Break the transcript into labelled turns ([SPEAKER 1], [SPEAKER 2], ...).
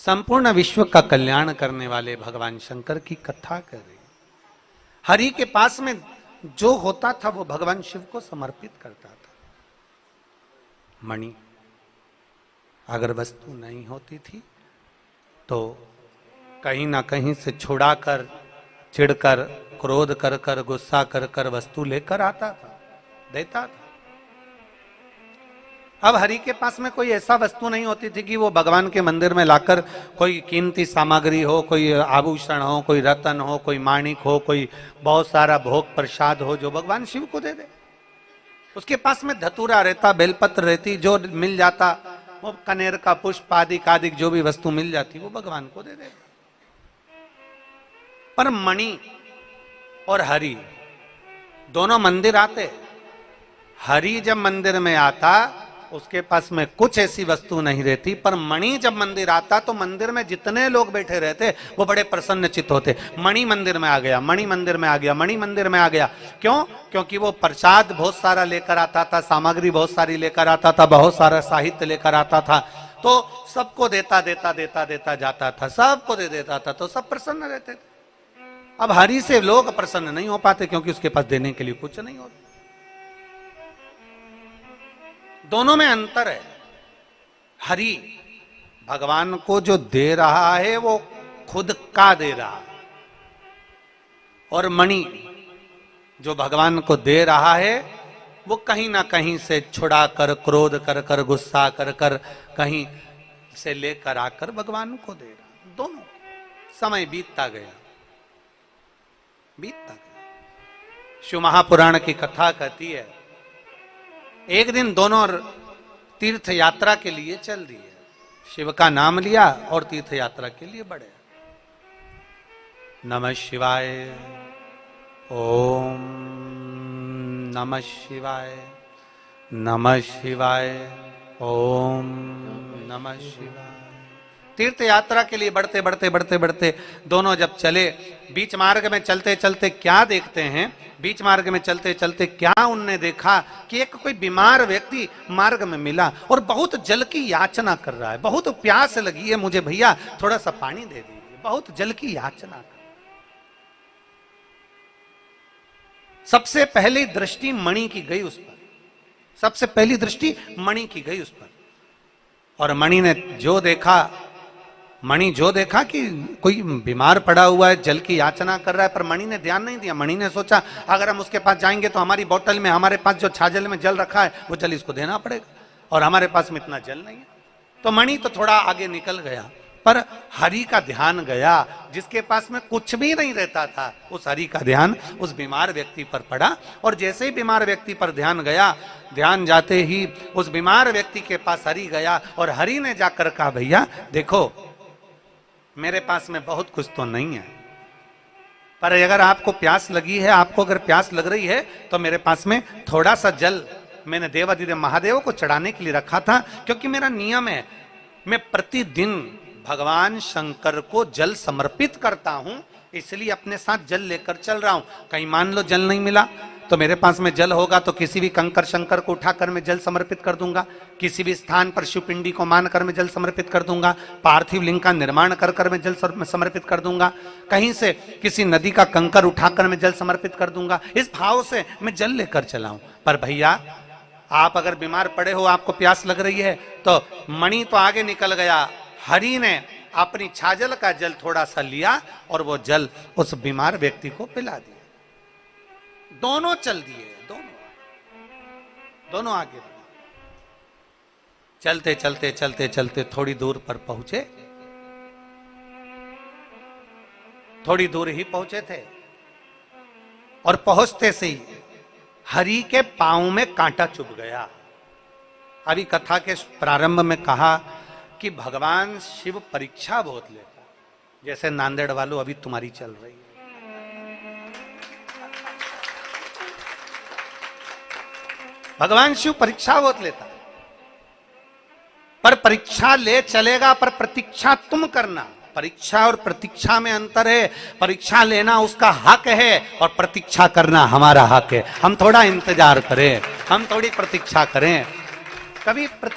[SPEAKER 1] संपूर्ण विश्व का कल्याण करने वाले भगवान शंकर की कथा करें। हरि के पास में जो होता था वो भगवान शिव को समर्पित करता था। मणि अगर वस्तु नहीं होती थी तो कहीं ना कहीं से छुड़ाकर, चिढ़कर, क्रोध कर कर, गुस्सा कर कर वस्तु लेकर आता था, देता था। अब हरि के पास में कोई ऐसा वस्तु नहीं होती थी कि वो भगवान के मंदिर में लाकर कोई कीमती सामग्री हो, कोई आभूषण हो, कोई रत्न हो, कोई माणिक हो, कोई बहुत सारा भोग प्रसाद हो जो भगवान शिव को दे दे। उसके पास में धतूरा रहता, बेलपत्र रहती, जो मिल जाता वो कनेर का पुष्प आदि आदि जो भी वस्तु मिल जाती वो भगवान को दे दे। पर मणि और हरि दोनों मंदिर आते। हरि जब मंदिर में आता उसके पास में कुछ ऐसी वस्तु नहीं रहती, पर मणि जब मंदिर आता तो मंदिर में जितने लोग बैठे रहते वो बड़े प्रसन्नचित्त होते। मणि मंदिर में आ गया, मणि मंदिर में आ गया, मणि मंदिर में आ गया। क्यों? क्योंकि वो प्रसाद बहुत सारा लेकर आता था, सामग्री बहुत सारी लेकर आता था, बहुत सारा साहित्य लेकर आता था, तो सबको देता देता देता देता जाता था, सबको दे देता था, तो सब प्रसन्न रहते थे। अब हरि से लोग प्रसन्न नहीं हो पाते क्योंकि उसके पास देने के लिए कुछ नहीं होता। दोनों में अंतर है। हरि भगवान को जो दे रहा है वो खुद का दे रहा है, और मणि जो भगवान को दे रहा है वो कहीं ना कहीं से छुड़ा कर, क्रोध कर कर, गुस्सा कर कर कहीं से लेकर आकर भगवान को दे रहा। दोनों समय बीतता गया, बीतता गया। शिव महापुराण की कथा कहती है एक दिन दोनों तीर्थ यात्रा के लिए चल दिए। शिव का नाम लिया और तीर्थ यात्रा के लिए बढ़े। नमः शिवाय, ओम नमः शिवाय, नमः शिवाय, ओम नमः शिवाय। तीर्थ यात्रा के लिए बढ़ते बढ़ते बढ़ते बढ़ते दोनों जब चले, बीच मार्ग में चलते चलते क्या देखते हैं, बीच मार्ग में चलते चलते क्या उनने देखा कि एक कोई बीमार व्यक्ति मार्ग में मिला और बहुत जल की याचना कर रहा है। बहुत प्यास लगी है मुझे, भैया थोड़ा सा पानी दे दीजिए। बहुत जल की याचना कर। सबसे पहली दृष्टि मणि की गई उस पर, सबसे पहली दृष्टि मणि की गई उस पर। और मणि ने जो देखा, मणि जो देखा कि कोई बीमार पड़ा हुआ है, जल की याचना कर रहा है, पर मणि ने ध्यान नहीं दिया। मणि ने सोचा अगर हम उसके पास जाएंगे तो हमारी बोतल में, हमारे पास जो छाजल में जल रखा है वो जल इसको देना पड़ेगा, और हमारे पास में इतना जल नहीं है। तो मणि तो थोड़ा आगे निकल गया, पर हरि का ध्यान गया, जिसके पास में कुछ भी नहीं रहता था उस हरि का ध्यान उस बीमार व्यक्ति पर पड़ा। और जैसे ही बीमार व्यक्ति पर ध्यान गया, ध्यान जाते ही उस बीमार व्यक्ति के पास हरि गया, और हरि ने जाकर कहा भैया देखो मेरे पास में बहुत कुछ तो नहीं है, पर अगर आपको प्यास लगी है, आपको अगर प्यास लग रही है तो मेरे पास में थोड़ा सा जल मैंने देवाधिदेव महादेव को चढ़ाने के लिए रखा था, क्योंकि मेरा नियम है मैं प्रतिदिन भगवान शंकर को जल समर्पित करता हूं, इसलिए अपने साथ जल लेकर चल रहा हूं। कहीं मान लो जल नहीं मिला तो मेरे पास में जल होगा तो किसी भी कंकर शंकर को उठाकर मैं जल समर्पित कर दूंगा, किसी भी स्थान पर शिव पिंडी को मानकर मैं जल समर्पित कर दूंगा, पार्थिव लिंग का निर्माण कर कर मैं जल समर्पित कर दूंगा, कहीं से किसी नदी का कंकर उठाकर मैं जल समर्पित कर दूंगा। इस भाव से मैं जल लेकर चला हूं। पर भैया आप अगर बीमार पड़े हो, आपको प्यास लग रही है, तो मणि तो आगे निकल गया, हरि ने अपनी छाजल का जल थोड़ा सा लिया और वो जल उस बीमार व्यक्ति को पिला दिया। दोनों चल दिए, दोनों आगे बढ़े। चलते चलते चलते चलते थोड़ी दूर पर पहुंचे, थोड़ी दूर ही पहुंचे थे, और पहुंचते से ही हरि के पांव में कांटा चुभ गया। अभी कथा के प्रारंभ में कहा कि भगवान शिव परीक्षा बहुत लेता, जैसे नांदेड़ वालों अभी तुम्हारी चल रही है। भगवान शिव परीक्षा बहुत लेता, पर परीक्षा ले चलेगा, पर प्रतीक्षा तुम करना। परीक्षा और प्रतीक्षा में अंतर है। परीक्षा लेना उसका हक है और प्रतीक्षा करना हमारा हक है। हम थोड़ा इंतजार करें, हम थोड़ी प्रतीक्षा करें। कभी